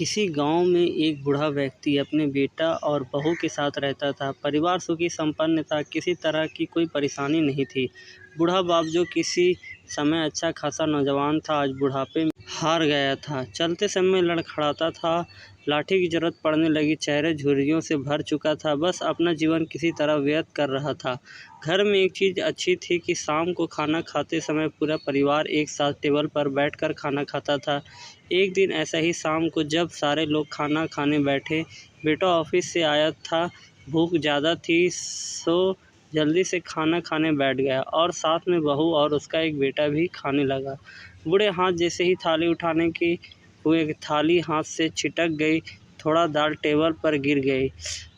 किसी गांव में एक बूढ़ा व्यक्ति अपने बेटा और बहू के साथ रहता था। परिवार सुखी संपन्न था, किसी तरह की कोई परेशानी नहीं थी। बूढ़ा बाप जो किसी समय अच्छा खासा नौजवान था, आज बुढ़ापे में हार गया था। चलते समय लड़खड़ाता था, लाठी की जरूरत पड़ने लगी, चेहरे झुर्रियों से भर चुका था, बस अपना जीवन किसी तरह व्यर्थ कर रहा था। घर में एक चीज़ अच्छी थी कि शाम को खाना खाते समय पूरा परिवार एक साथ टेबल पर बैठकर खाना खाता था। एक दिन ऐसा ही शाम को जब सारे लोग खाना खाने बैठे, बेटा ऑफिस से आया था, भूख ज़्यादा थी सो जल्दी से खाना खाने बैठ गया और साथ में बहू और उसका एक बेटा भी खाने लगा। बूढ़े हाथ जैसे ही थाली उठाने की हुए, थाली हाथ से छिटक गई, थोड़ा दाल टेबल पर गिर गई।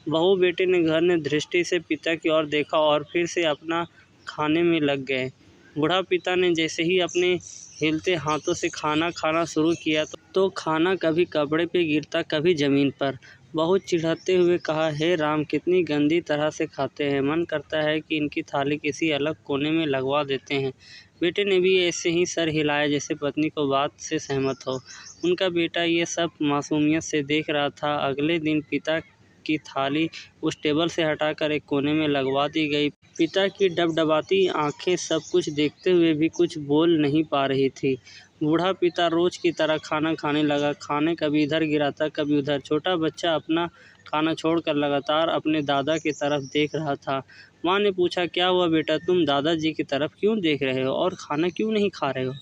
बहू बेटे ने घर ने दृष्टि से पिता की ओर देखा और फिर से अपना खाने में लग गए। बूढ़ा पिता ने जैसे ही अपने हिलते हाथों से खाना खाना शुरू किया तो खाना कभी कपड़े पे गिरता, कभी ज़मीन पर। बहुत चिढ़ते हुए कहा, हे राम, कितनी गंदी तरह से खाते हैं, मन करता है कि इनकी थाली किसी अलग कोने में लगवा देते हैं। बेटे ने भी ऐसे ही सर हिलाया जैसे पत्नी को बात से सहमत हो। उनका बेटा ये सब मासूमियत से देख रहा था। अगले दिन पिता की थाली उस टेबल से हटाकर एक कोने में लगवा दी गई। पिता की डबडबाती आंखें सब कुछ देखते हुए भी कुछ बोल नहीं पा रही थी। बूढ़ा पिता रोज की तरह खाना खाने लगा। खाने कभी इधर गिराता, कभी उधर। छोटा बच्चा अपना खाना छोड़कर लगातार अपने दादा की तरफ देख रहा था। माँ ने पूछा, क्या हुआ बेटा, तुम दादाजी की तरफ क्यों देख रहे हो और खाना क्यों नहीं खा रहे हो?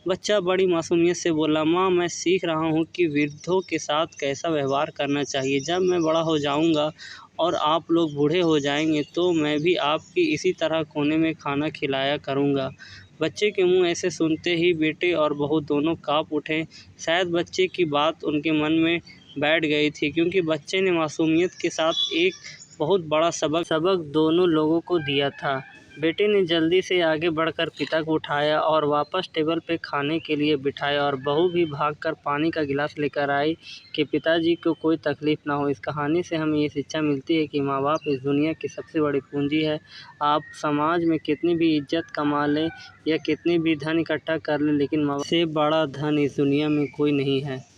बच्चा बड़ी मासूमियत से बोला, माँ, मैं सीख रहा हूँ कि वृद्धों के साथ कैसा व्यवहार करना चाहिए। जब मैं बड़ा हो जाऊँगा और आप लोग बूढ़े हो जाएंगे तो मैं भी आपकी इसी तरह कोने में खाना खिलाया करूँगा। बच्चे के मुंह ऐसे सुनते ही बेटे और बहू दोनों काँप उठे। शायद बच्चे की बात उनके मन में बैठ गई थी, क्योंकि बच्चे ने मासूमियत के साथ एक बहुत बड़ा सबक दोनों लोगों को दिया था। बेटे ने जल्दी से आगे बढ़कर पिता को उठाया और वापस टेबल पे खाने के लिए बिठाया, और बहू भी भागकर पानी का गिलास लेकर आई कि पिताजी को कोई तकलीफ ना हो। इस कहानी से हमें ये शिक्षा मिलती है कि माँ बाप इस दुनिया की सबसे बड़ी पूंजी है। आप समाज में कितनी भी इज्जत कमा लें या कितनी भी धन इकट्ठा कर लें, लेकिन माँ बाप से बड़ा धन इस दुनिया में कोई नहीं है।